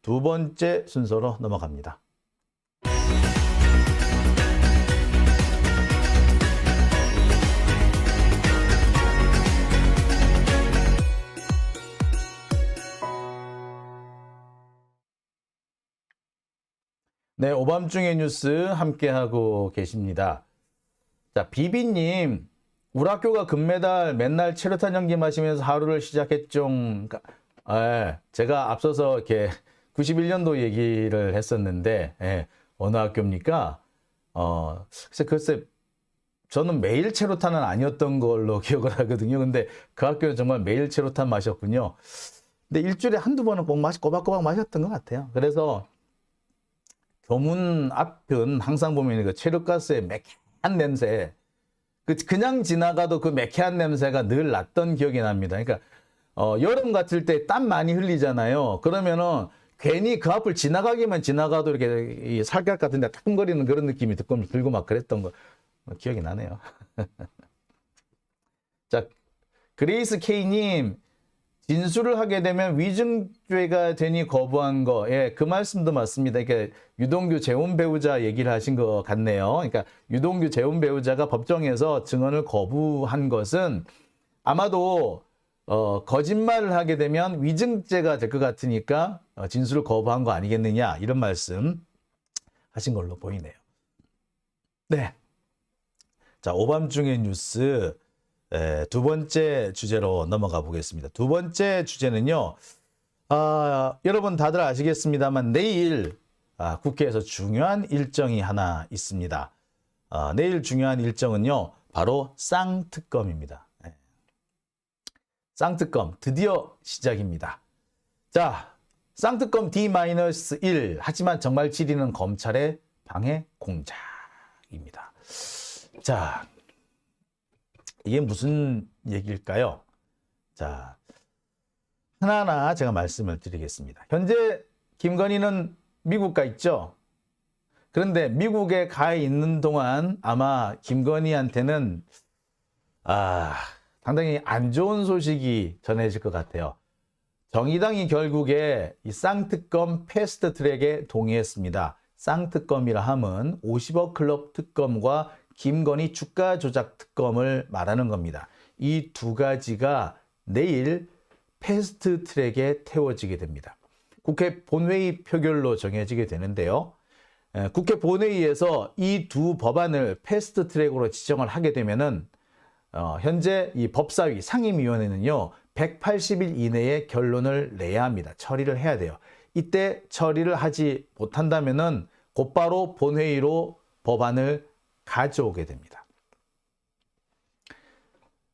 두 번째 순서로 넘어갑니다. 네, 오밤중의 뉴스 함께하고 계십니다. 자, 비비님, 우리 학교가 금메달 맨날 체류탄 연기 마시면서 하루를 시작했죠. 제가 앞서서 이렇게 91년도 얘기를 했었는데, 어느 학교입니까? 글쎄, 저는 매일 체류탄은 아니었던 걸로 기억을 하거든요. 근데 그 학교는 정말 매일 체류탄 마셨군요. 근데 일주일에 한두 번은 꼭 꼬박꼬박 마셨던 것 같아요. 그래서 교문 앞은 항상 보면 그 체류가스의 매캐한 냄새, 그냥 지나가도 그 매캐한 냄새가 늘 났던 기억이 납니다. 그러니까 여름 같을 때 땀 많이 흘리잖아요. 그러면은 괜히 그 앞을 지나가기만 지나가도 이렇게 이 살갗 같은 데 따끔거리는 그런 느낌이 들고 막 그랬던 거 기억이 나네요. 자, 그레이스 K님, 진술을 하게 되면 위증죄가 되니 거부한 거, 그 말씀도 맞습니다. 그러니까 유동규 재혼 배우자 얘기를 하신 것 같네요. 그러니까 유동규 재혼 배우자가 법정에서 증언을 거부한 것은 아마도 거짓말을 하게 되면 위증죄가 될 것 같으니까 진술을 거부한 거 아니겠느냐, 이런 말씀 하신 걸로 보이네요. 네. 자, 오밤중의 뉴스 두 번째 주제로 넘어가 보겠습니다. 두 번째 주제는요, 여러분 다들 아시겠습니다만 내일 국회에서 중요한 일정이 하나 있습니다. 내일 중요한 일정은요, 바로 쌍특검입니다. 쌍특검 드디어 시작입니다. 자, 쌍특검 D-1, 하지만 정말 7위는 검찰의 방해 공작입니다. 자, 이게 무슨 얘기일까요? 자, 하나하나 제가 말씀을 드리겠습니다. 현재 김건희는 미국 가 있죠? 그런데 미국에 가 있는 동안 아마 김건희한테는 상당히 안 좋은 소식이 전해질 것 같아요. 정의당이 결국에 이 쌍특검 패스트 트랙에 동의했습니다. 쌍특검이라 함은 50억 클럽 특검과 김건희 주가 조작 특검을 말하는 겁니다. 이 두 가지가 내일 패스트 트랙에 태워지게 됩니다. 국회 본회의 표결로 정해지게 되는데요. 국회 본회의에서 이 두 법안을 패스트 트랙으로 지정을 하게 되면은 현재 이 법사위 상임위원회는요 180일 이내에 결론을 내야 합니다. 처리를 해야 돼요. 이때 처리를 하지 못한다면은 곧바로 본회의로 법안을 가져오게 됩니다.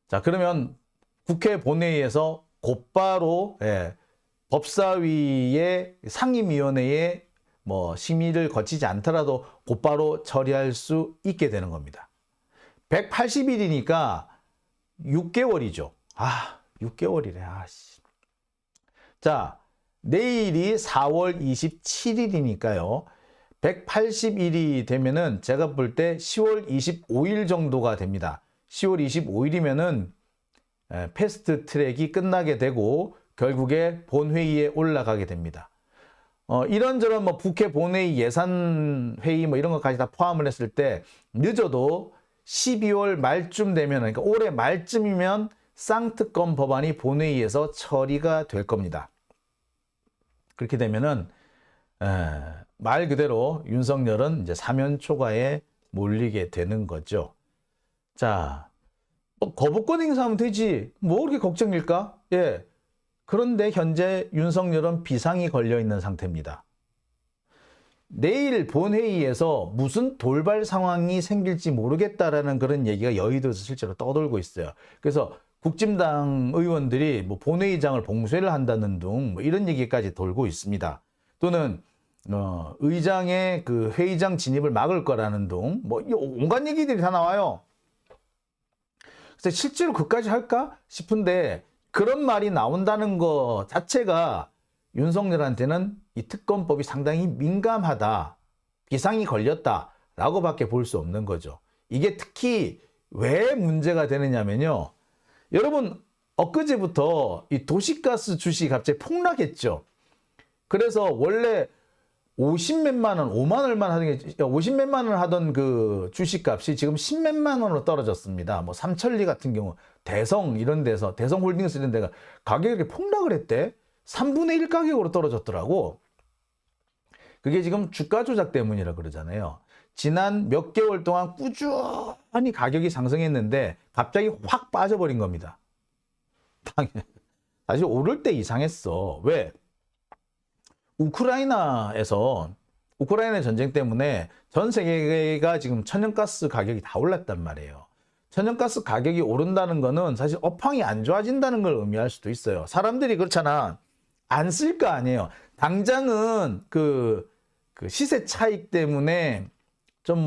자, 그러면 국회 본회의에서 곧바로 법사위의 상임위원회에 심의를 거치지 않더라도 곧바로 처리할 수 있게 되는 겁니다. 180일이니까 6개월이죠. 6개월이래. 자, 내일이 4월 27일이니까요. 180일이 되면은 제가 볼 때 10월 25일 정도가 됩니다. 10월 25일이면은 패스트 트랙이 끝나게 되고 결국에 본회의에 올라가게 됩니다. 이런저런 국회 본회의 예산회의 이런 것까지 다 포함을 했을 때 늦어도 12월 말쯤 되면, 그러니까 올해 말쯤이면 쌍특검 법안이 본회의에서 처리가 될 겁니다. 그렇게 되면은 말 그대로 윤석열은 이제 사면 초과에 몰리게 되는 거죠. 자, 거부권 행사하면 되지. 뭐 그렇게 걱정일까? 그런데 현재 윤석열은 비상이 걸려 있는 상태입니다. 내일 본회의에서 무슨 돌발 상황이 생길지 모르겠다라는 그런 얘기가 여의도에서 실제로 떠돌고 있어요. 그래서 국진당 의원들이 본회의장을 봉쇄를 한다는 등 이런 얘기까지 돌고 있습니다. 또는 의장의 그 회의장 진입을 막을 거라는 등 온갖 얘기들이 다 나와요. 그래서 실제로 그까지 할까 싶은데 그런 말이 나온다는 것 자체가 윤석열한테는 이 특검법이 상당히 민감하다, 비상이 걸렸다라고밖에 볼 수 없는 거죠. 이게 특히 왜 문제가 되느냐면요. 여러분, 엊그제부터 이 도시가스 주식이 갑자기 폭락했죠. 그래서 원래 50몇만 원, 5만 얼마 하던 게 50몇만 원 하던 그 주식값이 지금 10몇만 원으로 떨어졌습니다. 뭐 삼천리 같은 경우, 대성 이런 데서, 대성홀딩스 이런 데가 가격이 이렇게 폭락을 했대. 3분의 1 가격으로 떨어졌더라고. 그게 지금 주가 조작 때문이라 그러잖아요. 지난 몇 개월 동안 꾸준히 가격이 상승했는데 갑자기 확 빠져버린 겁니다. 사실 오를 때 이상했어. 왜? 우크라이나 전쟁 때문에 전 세계가 지금 천연가스 가격이 다 올랐단 말이에요. 천연가스 가격이 오른다는 거는 사실 업황이 안 좋아진다는 걸 의미할 수도 있어요. 사람들이 그렇잖아. 안 쓸 거 아니에요. 당장은 그 시세 차익 때문에 좀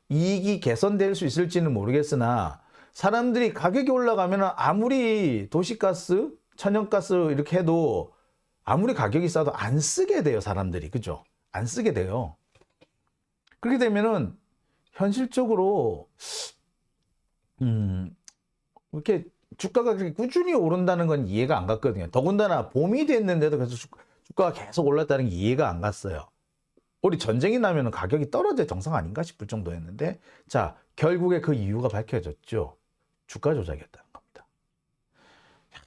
이익이 개선될 수 있을지는 모르겠으나 사람들이 가격이 올라가면 아무리 도시가스, 천연가스 이렇게 해도 아무리 가격이 싸도 안 쓰게 돼요, 사람들이. 그죠? 안 쓰게 돼요. 그렇게 되면은 현실적으로 이렇게 주가가 그렇게 꾸준히 오른다는 건 이해가 안 갔거든요. 더군다나 봄이 됐는데도 계속 주가가 계속 올랐다는 게 이해가 안 갔어요. 우리 전쟁이 나면 가격이 떨어져야 정상 아닌가 싶을 정도였는데, 자, 결국에 그 이유가 밝혀졌죠. 주가 조작이었다는 겁니다.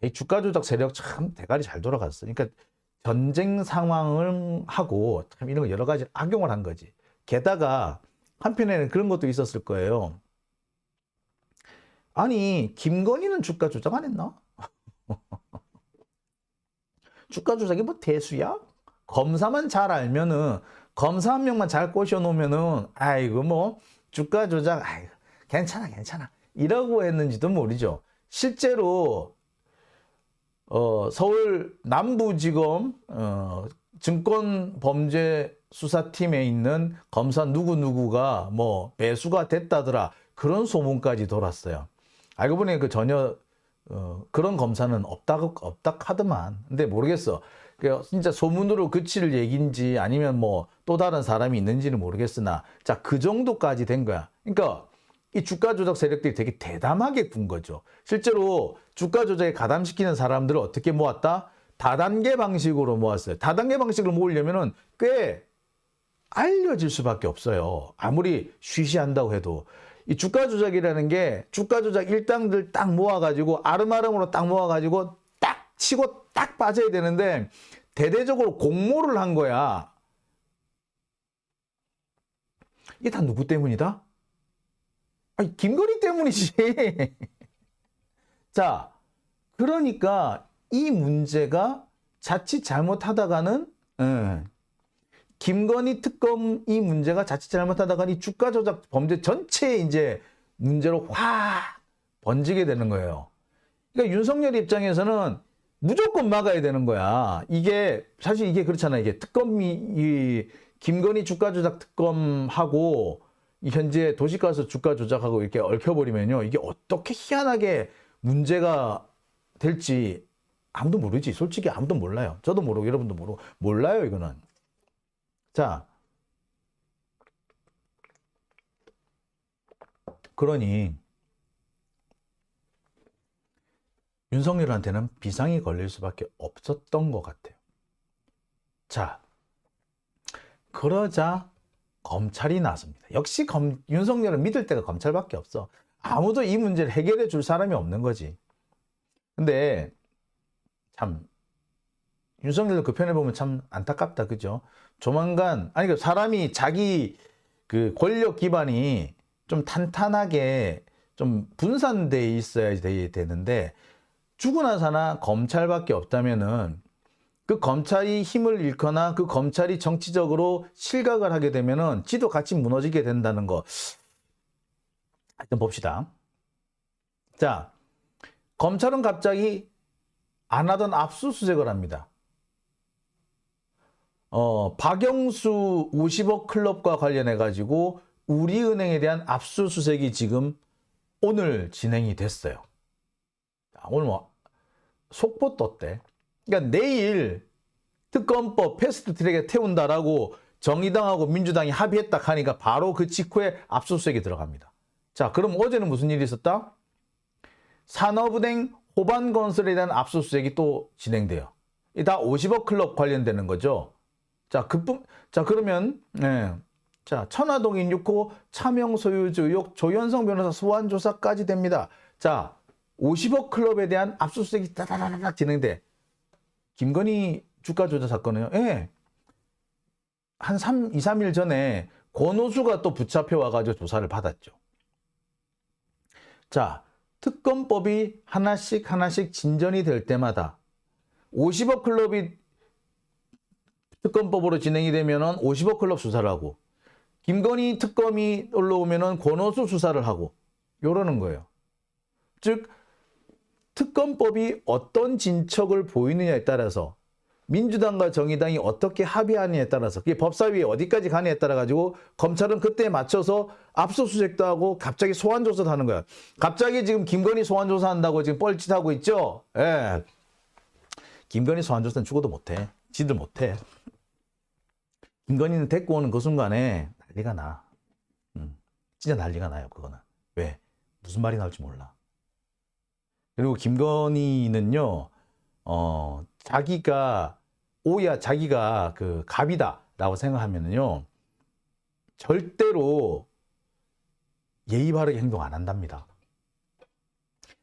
이 주가 조작 세력 참 대가리 잘 돌아갔어요. 그러니까 전쟁 상황을 하고 참 이런 거 여러 가지 악용을 한 거지. 게다가 한편에는 그런 것도 있었을 거예요. 아니, 김건희는 주가 조작 안 했나? 주가 조작이 뭐 대수야? 검사만 잘 알면은, 검사 한 명만 잘 꼬셔놓으면은, 아이고, 뭐, 주가 조작, 아이고, 괜찮아. 이라고 했는지도 모르죠. 실제로, 서울 남부지검, 증권범죄수사팀에 있는 검사 누구누구가 뭐, 배수가 됐다더라. 그런 소문까지 돌았어요. 알고 보니 전혀, 그런 검사는 없다 하더만. 근데 모르겠어. 진짜 소문으로 그칠 얘기인지 아니면 뭐 또 다른 사람이 있는지는 모르겠으나, 자, 그 정도까지 된 거야. 그러니까 이 주가 조작 세력들이 되게 대담하게 군 거죠. 실제로 주가 조작에 가담시키는 사람들을 어떻게 모았다? 다단계 방식으로 모았어요. 다단계 방식으로 모으려면은 꽤 알려질 수밖에 없어요. 아무리 쉬쉬한다고 해도. 이 주가 조작이라는 게 주가 조작 일당들 딱 모아가지고 아름아름으로 딱 모아가지고 딱 치고 딱 빠져야 되는데 대대적으로 공모를 한 거야. 이게 다 누구 때문이다? 아니, 김건희 때문이지. 자, 그러니까 이 문제가 자칫 잘못하다가는 김건희 특검 이 문제가 자칫 잘못하다가 이 주가 조작 범죄 전체에 이제 문제로 확 번지게 되는 거예요. 그러니까 윤석열 입장에서는 무조건 막아야 되는 거야. 이게 사실 이게 그렇잖아요. 이게 특검이 김건희 주가 조작 특검하고 현재 도시가스 주가 조작하고 이렇게 얽혀버리면요. 이게 어떻게 희한하게 문제가 될지 아무도 모르지. 솔직히 아무도 몰라요. 저도 모르고 여러분도 모르고 몰라요, 이거는. 자, 그러니 윤석열한테는 비상이 걸릴 수밖에 없었던 것 같아요. 자, 그러자 검찰이 나섭니다. 역시 윤석열은 믿을 데가 검찰밖에 없어. 아무도 이 문제를 해결해 줄 사람이 없는 거지. 근데 참 윤석열도 그 편에 보면 참 안타깝다, 그죠? 조만간 아니 사람이 자기 그 권력 기반이 좀 탄탄하게 좀 분산돼 있어야 되는데 죽고 나서나 검찰밖에 없다면은 그 검찰이 힘을 잃거나 그 검찰이 정치적으로 실각을 하게 되면은 지도 같이 무너지게 된다는 거. 하여튼 봅시다. 자, 검찰은 갑자기 안 하던 압수수색을 합니다. 박영수 50억 클럽과 관련해 가지고 우리은행에 대한 압수수색이 지금 오늘 진행이 됐어요. 오늘 뭐 속보 떴대. 그러니까 내일 특검법 패스트트랙에 태운다라고 정의당하고 민주당이 합의했다 하니까 바로 그 직후에 압수수색이 들어갑니다. 자, 그럼 어제는 무슨 일이 있었다? 산업은행 호반건설에 대한 압수수색이 또 진행돼요. 이 다 50억 클럽 관련되는 거죠. 자, 그러면, 네. 자, 천화동인 6호 차명 소유주 의혹 조현성 변호사 소환 조사까지 됩니다. 자, 50억 클럽에 대한 압수수색이 따다다닥 진행돼. 김건희 주가 조작 사건은요. 예. 한 2, 3일 전에 권오수가 또 붙잡혀 와가지고 조사를 받았죠. 자, 특검법이 하나씩 진전이 될 때마다 50억 클럽이 특검법으로 진행이 되면은 50억 클럽 수사를 하고, 김건희 특검이 올라오면은 권오수 수사를 하고, 요러는 거예요. 즉, 특검법이 어떤 진척을 보이느냐에 따라서, 민주당과 정의당이 어떻게 합의하느냐에 따라서, 그게 법사위에 어디까지 가느냐에 따라 가지고 검찰은 그때에 맞춰서 압수수색도 하고 갑자기 소환조사도 하는 거야. 갑자기 지금 김건희 소환조사한다고 지금 뻘짓하고 있죠. 예. 김건희 소환조사는 죽어도 못해. 지들 못해. 김건희는 데리고 오는 그 순간에 난리가 나. 진짜 난리가 나요, 그거는. 왜? 무슨 말이 나올지 몰라. 그리고 김건희는요, 자기가 그 갑이다라고 생각하면은요, 절대로 예의 바르게 행동 안 한답니다.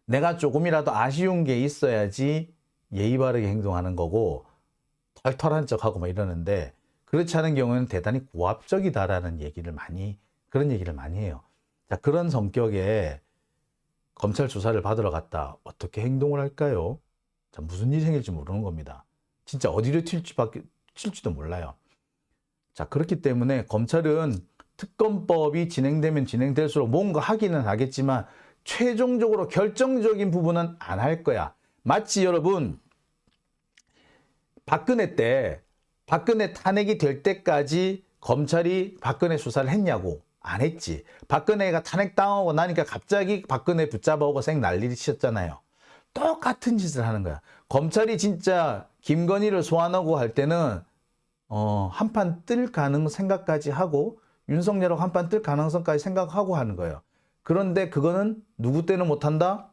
내가 조금이라도 아쉬운 게 있어야지 예의 바르게 행동하는 거고, 털털한 척하고 막 이러는데, 그렇지 않은 경우에는 대단히 고압적이다라는 그런 얘기를 많이 해요. 자, 그런 성격에 검찰 조사를 받으러 갔다 어떻게 행동을 할까요? 자, 무슨 일이 생길지 모르는 겁니다. 진짜 어디로 튈지도 몰라요. 자, 그렇기 때문에 검찰은 특검법이 진행되면 진행될수록 뭔가 하기는 하겠지만 최종적으로 결정적인 부분은 안 할 거야. 마치 여러분, 박근혜 탄핵이 될 때까지 검찰이 박근혜 수사를 했냐고. 안 했지. 박근혜가 탄핵당하고 나니까 갑자기 박근혜 붙잡아오고 생 난리를 치셨잖아요. 똑같은 짓을 하는 거야. 검찰이 진짜 김건희를 소환하고 할 때는 한판 뜰 생각까지 하고, 윤석열하고 한판 뜰 가능성까지 생각하고 하는 거예요. 그런데 그거는 누구 때는 못한다?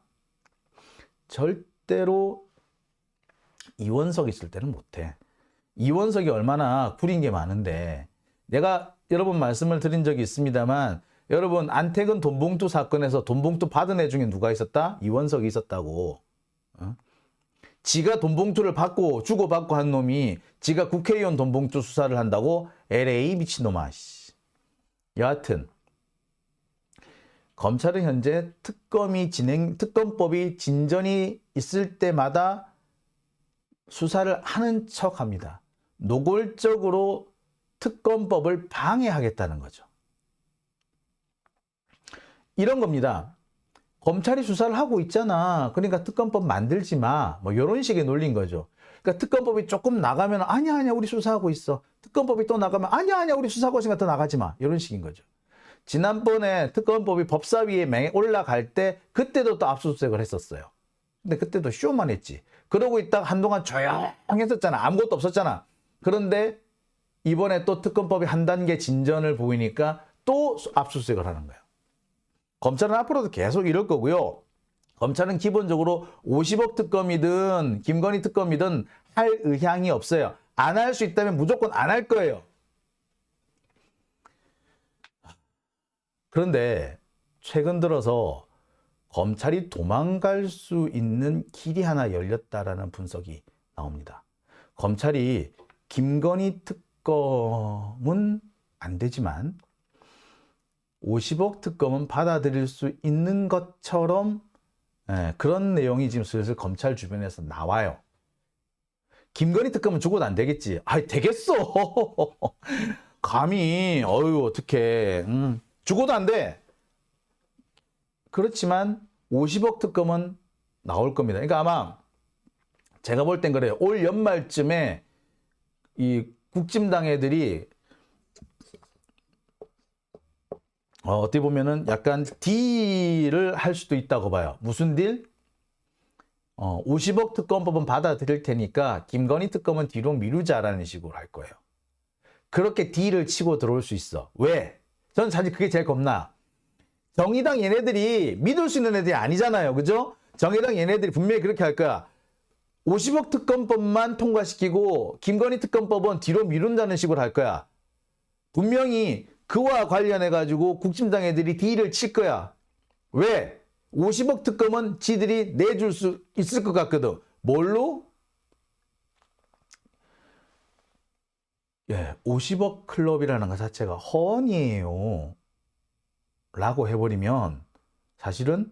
절대로 이원석 있을 때는 못해. 이원석이 얼마나 구린 게 많은데, 내가 여러분 말씀을 드린 적이 있습니다만, 여러분 안택은 돈봉투 사건에서 돈봉투 받은 애 중에 누가 있었다? 이원석이 있었다고. 지가 돈봉투를 주고받고 한 놈이 지가 국회의원 돈봉투 수사를 한다고? LA 미친놈아. 여하튼 검찰은 현재 특검법이 진전이 있을 때마다 수사를 하는 척합니다. 노골적으로 특검법을 방해하겠다는 거죠. 이런 겁니다. 검찰이 수사를 하고 있잖아. 그러니까 특검법 만들지 마. 뭐 이런 식의 논리인 거죠. 그러니까 특검법이 조금 나가면 아니야 우리 수사하고 있어. 특검법이 또 나가면 아니야 우리 수사하고 있으니까 더 나가지 마. 이런 식인 거죠. 지난번에 특검법이 법사위에 올라갈 때 그때도 또 압수수색을 했었어요. 근데 그때도 쇼만 했지. 그러고 있다가 한동안 조용했었잖아. 아무것도 없었잖아. 그런데 이번에 또 특검법이 한 단계 진전을 보이니까 또 압수수색을 하는 거예요. 검찰은 앞으로도 계속 이럴 거고요. 검찰은 기본적으로 50억 특검이든 김건희 특검이든 할 의향이 없어요. 안 할 수 있다면 무조건 안 할 거예요. 그런데 최근 들어서 검찰이 도망갈 수 있는 길이 하나 열렸다라는 분석이 나옵니다. 검찰이 김건희 특검은 안 되지만 50억 특검은 받아들일 수 있는 것처럼 그런 내용이 지금 슬슬 검찰 주변에서 나와요. 김건희 특검은 죽어도 안 되겠지. 아이 되겠어. 감히 어떡해. 죽어도 안 돼. 그렇지만 50억 특검은 나올 겁니다. 그러니까 아마 제가 볼 땐 그래요. 올 연말쯤에 이 국진당 애들이 어떻게 보면은 약간 딜을 할 수도 있다고 봐요. 무슨 딜? 50억 특검법은 받아들일 테니까 김건희 특검은 뒤로 미루자라는 식으로 할 거예요. 그렇게 딜을 치고 들어올 수 있어. 왜? 저는 사실 그게 제일 겁나. 정의당 얘네들이 믿을 수 있는 애들이 아니잖아요. 그죠? 정의당 얘네들이 분명히 그렇게 할 거야. 50억 특검법만 통과시키고 김건희 특검법은 뒤로 미룬다는 식으로 할 거야. 분명히 그와 관련해 가지고 국힘당 애들이 딜을 칠 거야. 왜? 50억 특검은 지들이 내줄 수 있을 것 같거든. 뭘로? 50억 클럽이라는 것 자체가 허언이에요. 라고 해버리면 사실은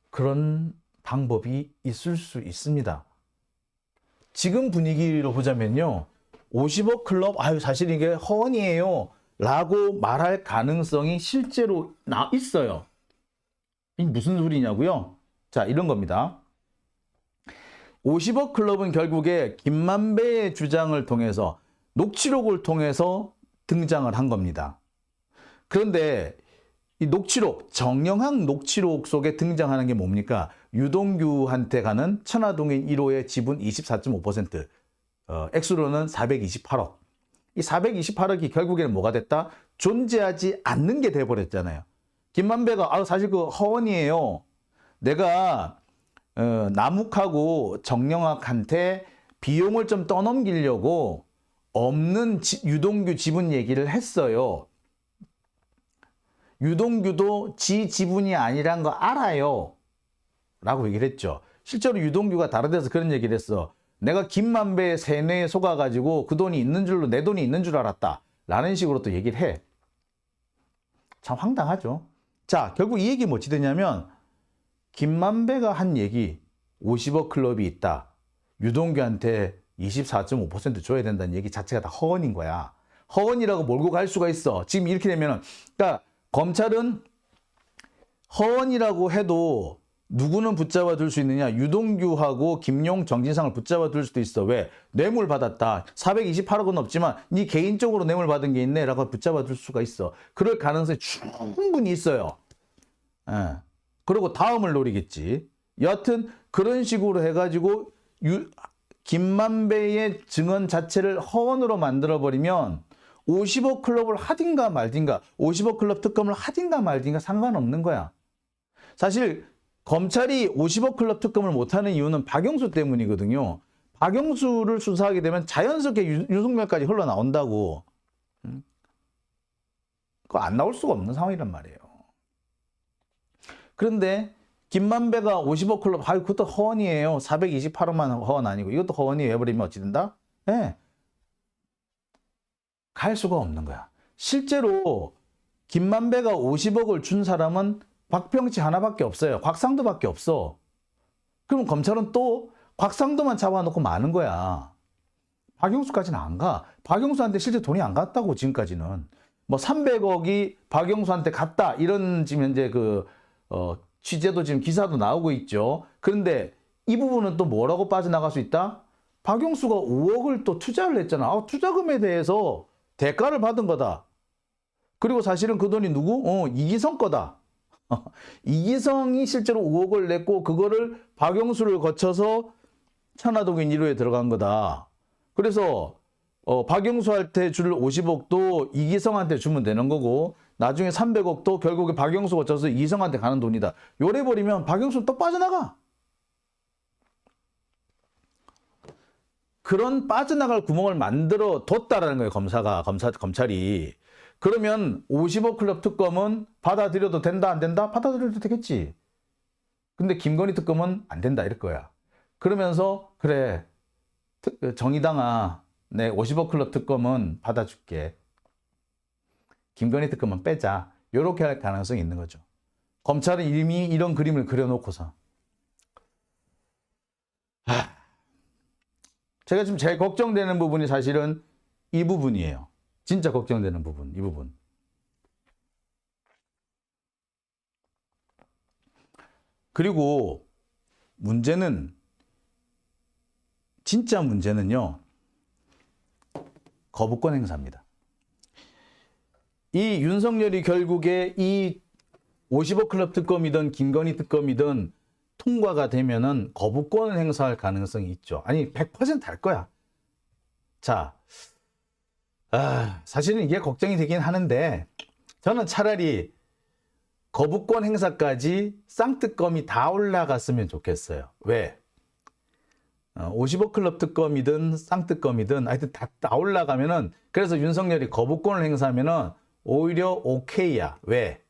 그런 방법이 있을 수 있습니다. 지금 분위기로 보자면요. 50억 클럽, 사실 이게 허언이에요. 라고 말할 가능성이 실제로 있어요. 이게 무슨 소리냐고요? 자, 이런 겁니다. 50억 클럽은 결국에 김만배의 주장을 통해서 녹취록을 통해서 등장을 한 겁니다. 그런데 이 녹취록, 정영학 녹취록 속에 등장하는 게 뭡니까? 유동규한테 가는 천화동인 1호의 지분 24.5%, 액수로는 428억. 이 428억이 결국에는 뭐가 됐다? 존재하지 않는 게 돼버렸잖아요. 김만배가 사실 그 허언이에요. 내가 남욱하고 정영학한테 비용을 좀 떠넘기려고 없는 유동규 지분 얘기를 했어요. 유동규도 지 지분이 아니란 거 알아요. 라고 얘기를 했죠. 실제로 유동규가 다른 데서 그런 얘기를 했어. 내가 김만배의 세뇌에 속아가지고 그 돈이 있는 줄로 내 돈이 있는 줄 알았다. 라는 식으로 또 얘기를 해. 참 황당하죠. 자, 결국 이 얘기 뭐지 되냐면 김만배가 한 얘기 50억 클럽이 있다. 유동규한테 24.5% 줘야 된다는 얘기 자체가 다 허언인 거야. 허언이라고 몰고 갈 수가 있어. 지금 이렇게 되면은, 그러니까 검찰은 허언이라고 해도 누구는 붙잡아 둘 수 있느냐? 유동규하고 김용, 정진상을 붙잡아 둘 수도 있어. 왜? 뇌물 받았다. 428억은 없지만 네 개인적으로 뇌물 받은 게 있네 라고 붙잡아 둘 수가 있어. 그럴 가능성이 충분히 있어요. 그리고 다음을 노리겠지. 여하튼 그런 식으로 해가지고 김만배의 증언 자체를 허언으로 만들어버리면 50억 클럽을 하든가 말든가 50억 클럽 특검을 하든가 말든가 상관없는 거야. 사실 검찰이 50억 클럽 특검을 못하는 이유는 박영수 때문이거든요. 박영수를 수사하게 되면 자연스럽게 윤석열까지 흘러나온다고. 그거 안 나올 수가 없는 상황이란 말이에요. 그런데 김만배가 50억 클럽, 그것도 허언이에요. 428억만 허언 아니고 이것도 허언이에요. 해버리면 어찌 된다? 네. 갈 수가 없는 거야. 실제로 김만배가 50억을 준 사람은 박병치 하나밖에 없어요. 곽상도밖에 없어. 그럼 검찰은 또 곽상도만 잡아놓고 마는 거야. 박영수까지는 안 가. 박영수한테 실제 돈이 안 갔다고 지금까지는. 뭐 300억이 박영수한테 갔다. 이런 지금 현재 취재도 지금 기사도 나오고 있죠. 그런데 이 부분은 또 뭐라고 빠져나갈 수 있다? 박영수가 5억을 또 투자를 했잖아. 투자금에 대해서 대가를 받은 거다. 그리고 사실은 그 돈이 누구? 이기성 거다. 이기성이 실제로 5억을 냈고 그거를 박영수를 거쳐서 천화동인 1호에 들어간 거다. 그래서 박영수한테 줄 50억도 이기성한테 주면 되는 거고 나중에 300억도 결국에 박영수 거쳐서 이기성한테 가는 돈이다. 요래 버리면 박영수는 또 빠져나가. 그런 빠져나갈 구멍을 만들어 뒀다라는 거예요. 검찰이. 그러면 50억 클럽 특검은 받아들여도 된다 안 된다? 받아들여도 되겠지. 근데 김건희 특검은 안 된다 이럴 거야. 그러면서 그래 정의당아 내 50억 클럽 특검은 받아줄게. 김건희 특검은 빼자. 이렇게 할 가능성이 있는 거죠. 검찰은 이미 이런 그림을 그려놓고서 제가 지금 제일 걱정되는 부분이 사실은 이 부분이에요. 진짜 걱정되는 부분, 이 부분. 그리고 진짜 문제는요, 거부권 행사입니다. 이 윤석열이 결국에 이 50억 클럽 특검이든 김건희 특검이든 통과가 되면은 거부권을 행사할 가능성이 있죠. 아니 100%할 거야. 자, 사실은 이게 걱정이 되긴 하는데 저는 차라리 거부권 행사까지 쌍특검이 다 올라갔으면 좋겠어요. 왜? 50억 클럽 특검이든 쌍특검이든 하여튼 다 올라가면은 그래서 윤석열이 거부권을 행사하면은 오히려 오케이야. 왜?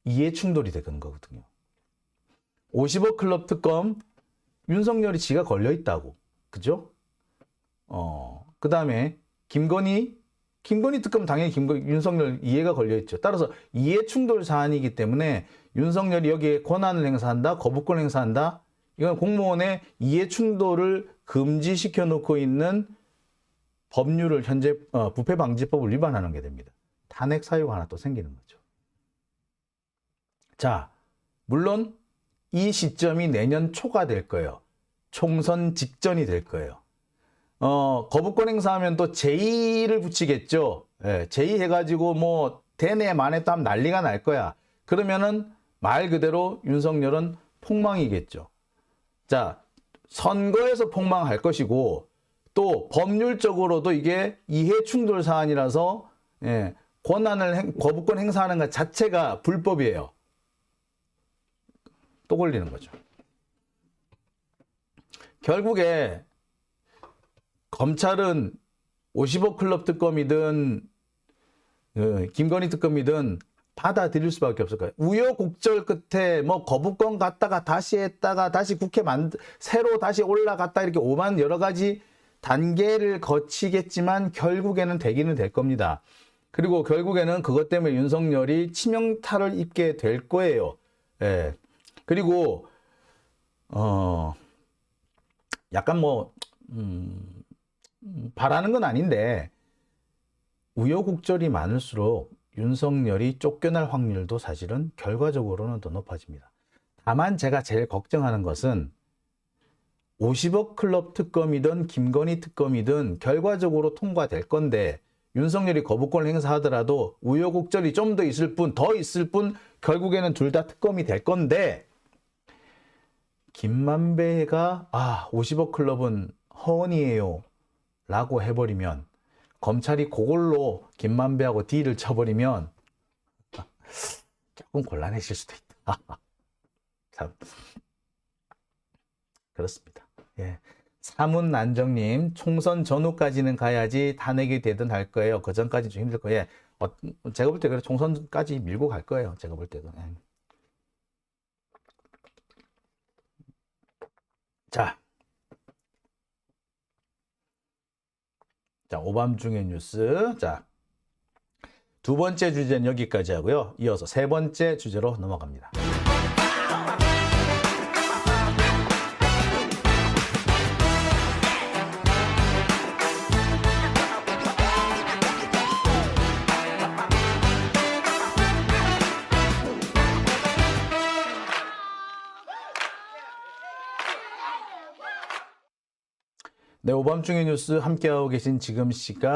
이해 충돌이 되는 거거든요. 50억 클럽 특검 윤석열이 지가 걸려 있다고. 그죠? 그 다음에 김건희 특검 당연히 윤석열 이해가 걸려 있죠. 따라서 이해 충돌 사안이기 때문에 윤석열이 여기에 권한을 행사한다, 거부권을 행사한다. 이건 공무원의 이해 충돌을 금지시켜 놓고 있는 법률을 현재 부패방지법을 위반하는 게 됩니다. 탄핵 사유가 하나 또 생기는 거죠. 자, 물론 이 시점이 내년 초가 될 거예요. 총선 직전이 될 거예요. 거부권 행사하면 또 제2를 붙이겠죠. 예, 제2 해가지고 뭐 대내 만에 또 난리가 날 거야. 그러면은 말 그대로 윤석열은 폭망이겠죠. 자, 선거에서 폭망할 것이고 또 법률적으로도 이게 이해 충돌 사안이라서 거부권 행사하는 것 자체가 불법이에요. 또 걸리는 거죠. 결국에 검찰은 50억 클럽 특검이든 김건희 특검이든 받아들일 수밖에 없을 거예요. 우여곡절 끝에 뭐 거부권 갔다가 다시 했다가 다시 국회 새로 다시 올라갔다 이렇게 오만 여러 가지 단계를 거치겠지만 결국에는 되기는 될 겁니다. 그리고 결국에는 그것 때문에 윤석열이 치명타를 입게 될 거예요. 예. 그리고 약간 뭐 바라는 건 아닌데 우여곡절이 많을수록 윤석열이 쫓겨날 확률도 사실은 결과적으로는 더 높아집니다. 다만 제가 제일 걱정하는 것은 50억 클럽 특검이든 김건희 특검이든 결과적으로 통과될 건데 윤석열이 거부권을 행사하더라도 우여곡절이 좀 더 있을 뿐 결국에는 둘 다 특검이 될 건데 김만배가 50억 클럽은 허언이에요 라고 해버리면 검찰이 그걸로 김만배하고 딜을 쳐버리면 조금 곤란해질 수도 있다. 참 그렇습니다. 예. 사문난정님 총선 전후까지는 가야지 탄핵이 되든 할 거예요. 그 전까지 좀 힘들 거예요. 제가 볼 때 그래 총선까지 밀고 갈 거예요. 제가 볼 때도. 예. 자, 오밤중의 뉴스. 자, 두 번째 주제는 여기까지 하고요. 이어서 세 번째 주제로 넘어갑니다. 네, 오밤중의 뉴스 함께하고 계신 지금 시각